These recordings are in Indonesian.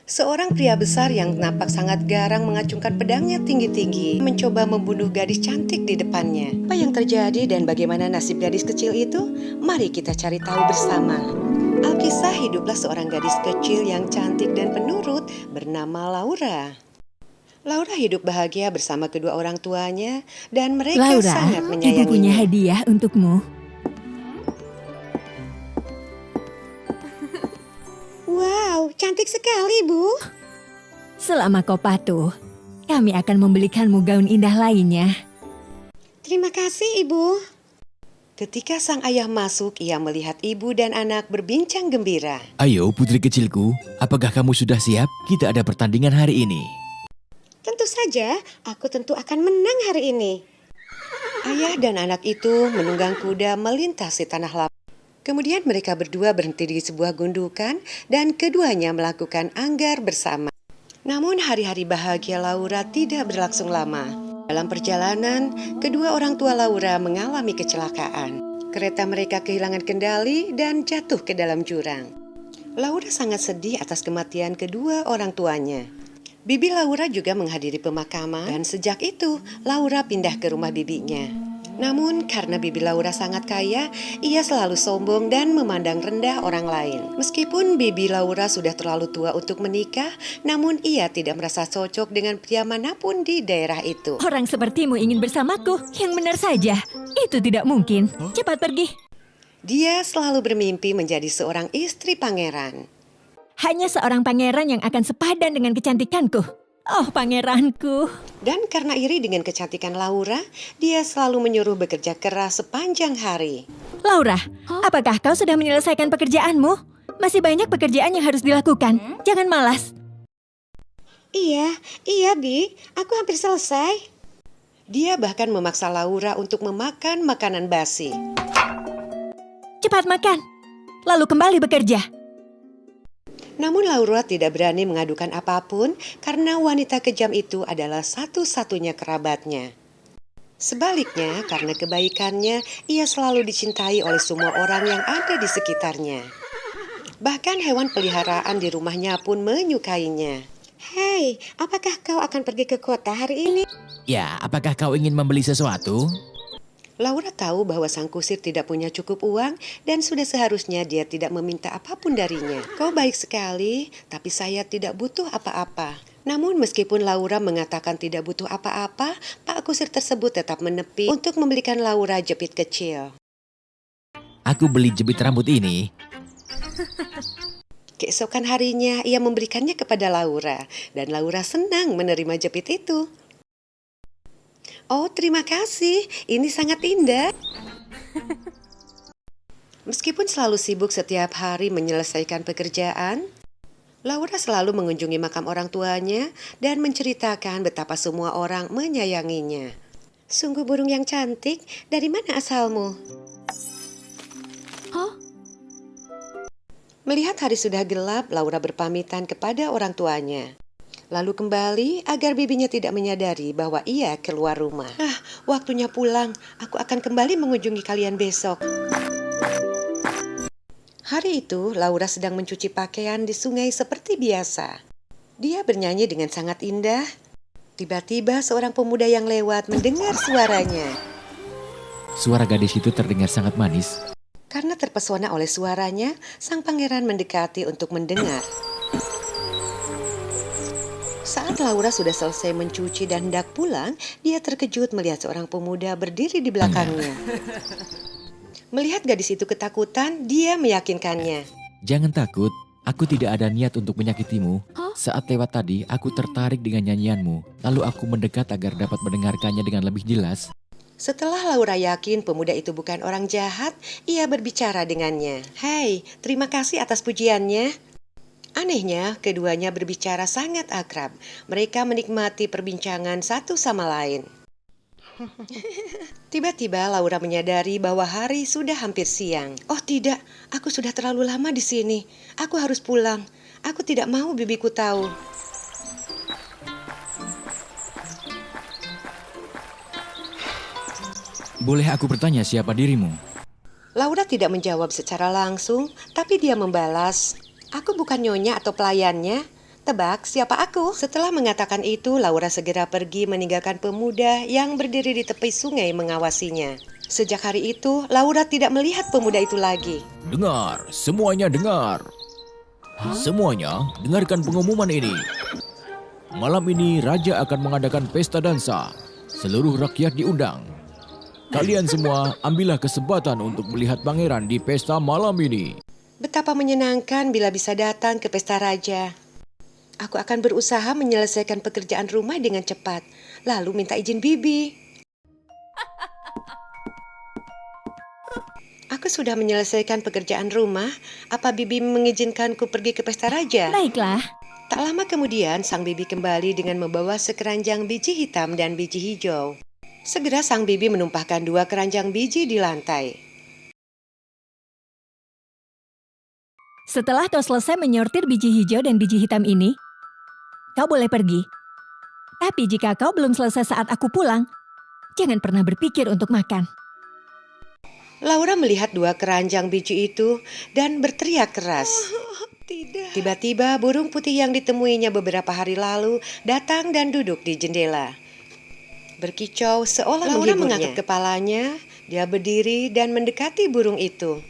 Seorang pria besar yang nampak sangat garang mengacungkan pedangnya tinggi-tinggi, mencoba membunuh gadis cantik di depannya. Apa yang terjadi dan bagaimana nasib gadis kecil itu? Mari kita cari tahu bersama. Alkisah hiduplah seorang gadis kecil yang cantik dan penurut bernama Laura. Laura hidup bahagia bersama kedua orang tuanya dan mereka Laura, sangat ibu punya menyayanginya. hadiah untukmu. Wow, cantik sekali, Bu. Selama kau patuh, kami akan membelikanmu gaun indah lainnya. Terima kasih, Ibu. Ketika sang ayah masuk, ia melihat ibu dan anak berbincang gembira. Ayo putri kecilku, apakah kamu sudah siap? Kita ada pertandingan hari ini. Tentu saja, aku tentu akan menang hari ini. Ayah dan anak itu menunggang kuda melintasi tanah lapang. Kemudian mereka berdua berhenti di sebuah gundukan dan keduanya melakukan anggar bersama. Namun hari-hari bahagia Laura tidak berlangsung lama. Dalam perjalanan, kedua orang tua Laura mengalami kecelakaan. Kereta mereka kehilangan kendali dan jatuh ke dalam jurang. Laura sangat sedih atas kematian kedua orang tuanya. Bibi Laura juga menghadiri pemakaman dan sejak itu Laura pindah ke rumah bibinya. Namun karena bibi Laura sangat kaya, ia selalu sombong dan memandang rendah orang lain. Meskipun bibi Laura sudah terlalu tua untuk menikah, namun ia tidak merasa cocok dengan pria manapun di daerah itu. Orang sepertimu ingin bersamaku, yang benar saja. Itu tidak mungkin. Cepat pergi. Dia selalu bermimpi menjadi seorang istri pangeran. Hanya seorang pangeran yang akan sepadan dengan kecantikanku. Oh, pangeranku. Dan karena iri dengan kecantikan Laura, dia selalu menyuruh bekerja keras sepanjang hari. Laura, apakah kau sudah menyelesaikan pekerjaanmu? Masih banyak pekerjaan yang harus dilakukan. Jangan malas. Iya, Bi, aku hampir selesai. Dia bahkan memaksa Laura untuk memakan makanan basi. Cepat makan, lalu kembali bekerja. Namun Laura tidak berani mengadukan apapun karena wanita kejam itu adalah satu-satunya kerabatnya. Sebaliknya, karena kebaikannya, ia selalu dicintai oleh semua orang yang ada di sekitarnya. Bahkan hewan peliharaan di rumahnya pun menyukainya. Hei, apakah kau akan pergi ke kota hari ini? Ya, apakah kau ingin membeli sesuatu? Laura tahu bahwa sang kusir tidak punya cukup uang dan sudah seharusnya dia tidak meminta apapun darinya. Kau baik sekali, tapi saya tidak butuh apa-apa. Namun meskipun Laura mengatakan tidak butuh apa-apa, Pak kusir tersebut tetap menepi untuk membelikan Laura jepit kecil. Aku beli jepit rambut ini. Keesokan harinya ia memberikannya kepada Laura dan Laura senang menerima jepit itu. Oh, terima kasih. Ini sangat indah. Meskipun selalu sibuk setiap hari menyelesaikan pekerjaan, Laura selalu mengunjungi makam orang tuanya dan menceritakan betapa semua orang menyayanginya. Sungguh burung yang cantik, dari mana asalmu? Melihat hari sudah gelap, Laura berpamitan kepada orang tuanya. Lalu kembali agar bibinya tidak menyadari bahwa ia keluar rumah. Waktunya pulang. Aku akan kembali mengunjungi kalian besok. Hari itu, Laura sedang mencuci pakaian di sungai seperti biasa. Dia bernyanyi dengan sangat indah. Tiba-tiba seorang pemuda yang lewat mendengar suaranya. Suara gadis itu terdengar sangat manis. Karena terpesona oleh suaranya, sang pangeran mendekati untuk mendengar. Saat Laura sudah selesai mencuci dan hendak pulang, dia terkejut melihat seorang pemuda berdiri di belakangnya. Melihat gadis itu ketakutan, dia meyakinkannya. Jangan takut, aku tidak ada niat untuk menyakitimu. Saat lewat tadi, aku tertarik dengan nyanyianmu. Lalu aku mendekat agar dapat mendengarkannya dengan lebih jelas. Setelah Laura yakin pemuda itu bukan orang jahat, ia berbicara dengannya. Hei, terima kasih atas pujiannya. Anehnya, keduanya berbicara sangat akrab. Mereka menikmati perbincangan satu sama lain. Tiba-tiba Laura menyadari bahwa hari sudah hampir siang. Oh tidak, aku sudah terlalu lama di sini. Aku harus pulang. Aku tidak mau bibiku tahu. Boleh aku bertanya siapa dirimu? Laura tidak menjawab secara langsung, tapi dia membalas, "Aku bukan nyonya atau pelayannya, Tebak siapa aku? Setelah mengatakan itu, Laura segera pergi meninggalkan pemuda yang berdiri di tepi sungai mengawasinya. Sejak hari itu, Laura tidak melihat pemuda itu lagi. Dengar, semuanya dengar. Semuanya, dengarkan pengumuman ini. Malam ini Raja akan mengadakan pesta dansa. Seluruh rakyat diundang. Kalian semua ambillah kesempatan untuk melihat pangeran di pesta malam ini. Betapa menyenangkan bila bisa datang ke pesta raja. Aku akan berusaha menyelesaikan pekerjaan rumah dengan cepat, lalu minta izin Bibi. Aku sudah menyelesaikan pekerjaan rumah. Apa Bibi mengizinkanku pergi ke pesta raja? Baiklah. Tak lama kemudian, sang bibi kembali dengan membawa sekeranjang biji hitam dan biji hijau. Segera sang bibi menumpahkan 2 keranjang biji di lantai. Setelah kau selesai menyortir biji hijau dan biji hitam ini, kau boleh pergi. Tapi jika kau belum selesai saat aku pulang, jangan pernah berpikir untuk makan. Laura melihat 2 keranjang biji itu dan berteriak keras. Tidak. Tiba-tiba burung putih yang ditemuinya beberapa hari lalu datang dan duduk di jendela. Berkicau seolah Laura mengangkat kepalanya, dia berdiri dan mendekati burung itu.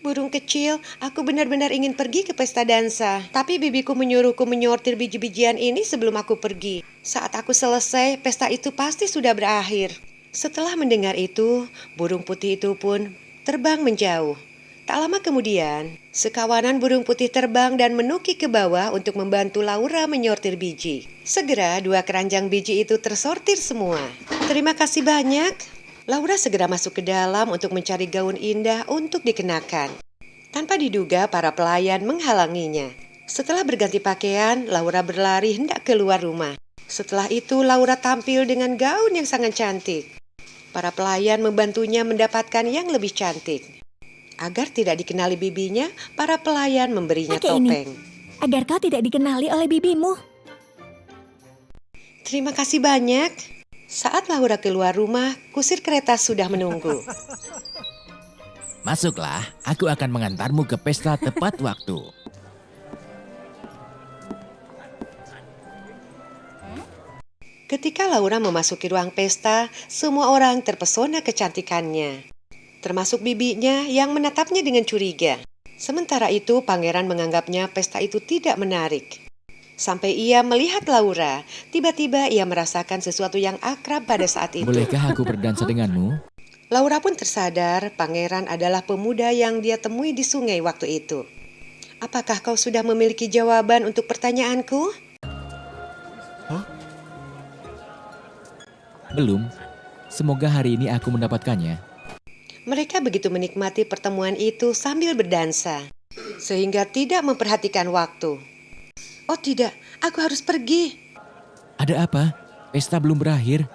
Burung kecil, aku benar-benar ingin pergi ke pesta dansa. Tapi bibiku menyuruhku menyortir biji-bijian ini sebelum aku pergi. Saat aku selesai, pesta itu pasti sudah berakhir. Setelah mendengar itu, burung putih itu pun terbang menjauh. Tak lama kemudian, sekawanan burung putih terbang dan menuki ke bawah untuk membantu Laura menyortir biji. Segera 2 keranjang biji itu tersortir semua. Terima kasih banyak. Laura segera masuk ke dalam untuk mencari gaun indah untuk dikenakan. Tanpa diduga, para pelayan menghalanginya. Setelah berganti pakaian, Laura berlari hendak keluar rumah. Setelah itu, Laura tampil dengan gaun yang sangat cantik. Para pelayan membantunya mendapatkan yang lebih cantik. Agar tidak dikenali bibinya, para pelayan memberinya Pakai topeng. ini, agar kau tidak dikenali oleh bibimu. Terima kasih banyak. Saat Laura keluar rumah, kusir kereta sudah menunggu. Masuklah, aku akan mengantarmu ke pesta tepat waktu. Ketika Laura memasuki ruang pesta, semua orang terpesona kecantikannya. Termasuk bibinya yang menatapnya dengan curiga. Sementara itu, pangeran menganggapnya pesta itu tidak menarik. Sampai ia melihat Laura, tiba-tiba ia merasakan sesuatu yang akrab pada saat itu. Bolehkah aku berdansa denganmu? Laura pun tersadar pangeran adalah pemuda yang dia temui di sungai waktu itu. Apakah kau sudah memiliki jawaban untuk pertanyaanku? Belum. Semoga hari ini aku mendapatkannya. Mereka begitu menikmati pertemuan itu sambil berdansa, sehingga tidak memperhatikan waktu. Oh tidak, aku harus pergi. Ada apa? Pesta belum berakhir.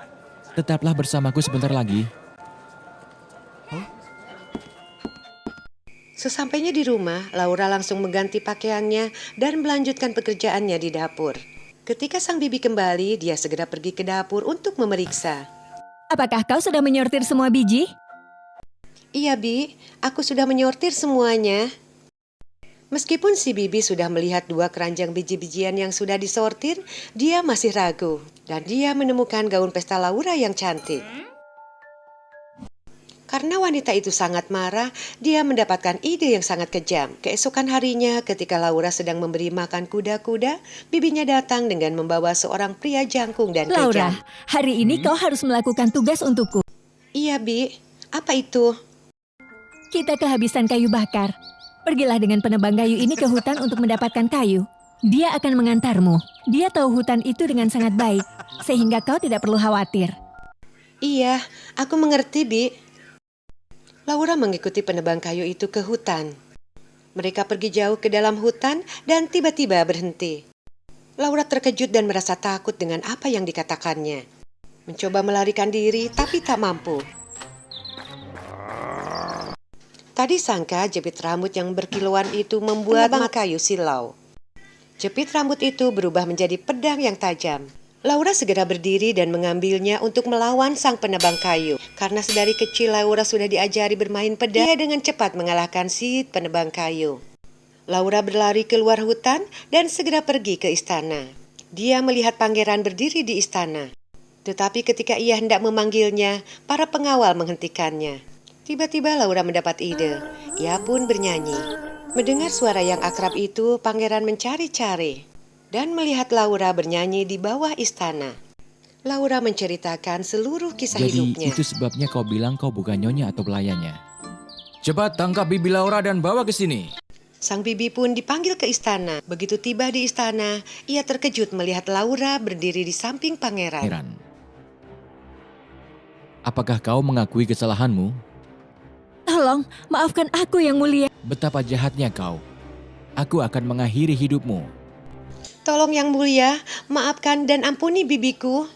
Tetaplah bersamaku sebentar lagi. Sesampainya di rumah, Laura langsung mengganti pakaiannya dan melanjutkan pekerjaannya di dapur. Ketika sang bibi kembali, dia segera pergi ke dapur untuk memeriksa. Apakah kau sudah menyortir semua biji? Iya, Bi, aku sudah menyortir semuanya. Meskipun si bibi sudah melihat 2 keranjang biji-bijian yang sudah disortir, dia masih ragu. Dan dia menemukan gaun pesta Laura yang cantik. Karena wanita itu sangat marah, dia mendapatkan ide yang sangat kejam. Keesokan harinya, ketika Laura sedang memberi makan kuda-kuda, bibinya datang dengan membawa seorang pria jangkung dan kejam. Laura, hari ini kau harus melakukan tugas untukku. Iya, Bi. Apa itu? Kita kehabisan kayu bakar. Pergilah dengan penebang kayu ini ke hutan untuk mendapatkan kayu. Dia akan mengantarmu. Dia tahu hutan itu dengan sangat baik, sehingga kau tidak perlu khawatir. Iya, aku mengerti, Bi. Laura mengikuti penebang kayu itu ke hutan. Mereka pergi jauh ke dalam hutan dan tiba-tiba berhenti. Laura terkejut dan merasa takut dengan apa yang dikatakannya. Mencoba melarikan diri, tapi tak mampu. Tadi sangka jepit rambut yang berkilauan itu membuat kayu silau. Jepit rambut itu berubah menjadi pedang yang tajam. Laura segera berdiri dan mengambilnya untuk melawan sang penebang kayu. Karena sedari kecil Laura sudah diajari bermain pedang, dia dengan cepat mengalahkan si penebang kayu. Laura berlari keluar hutan dan segera pergi ke istana. Dia melihat pangeran berdiri di istana. Tetapi ketika ia hendak memanggilnya, para pengawal menghentikannya. Tiba-tiba Laura mendapat ide. Ia pun bernyanyi. Mendengar suara yang akrab itu, pangeran mencari-cari dan melihat Laura bernyanyi di bawah istana. Laura menceritakan seluruh kisah hidupnya. Jadi itu sebabnya kau bilang kau bukan nyonya atau pelayannya. Cepat tangkap bibi Laura dan bawa ke sini. Sang bibi pun dipanggil ke istana. Begitu tiba di istana, ia terkejut melihat Laura berdiri di samping pangeran. Pangeran, apakah kau mengakui kesalahanmu? Tolong, maafkan aku yang mulia. Betapa jahatnya kau. Aku akan mengakhiri hidupmu. Tolong yang mulia, maafkan dan ampuni bibiku.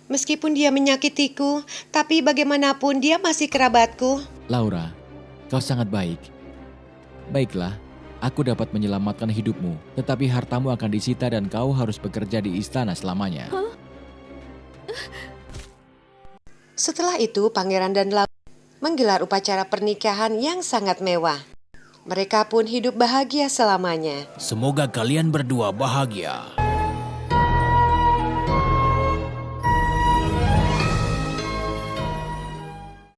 Meskipun dia menyakitiku, tapi bagaimanapun dia masih kerabatku. Laura, kau sangat baik. Baiklah, aku dapat menyelamatkan hidupmu, tetapi hartamu akan disita dan kau harus bekerja di istana selamanya. Setelah itu, pangeran dan Laura menggelar upacara pernikahan yang sangat mewah. Mereka pun hidup bahagia selamanya. Semoga kalian berdua bahagia.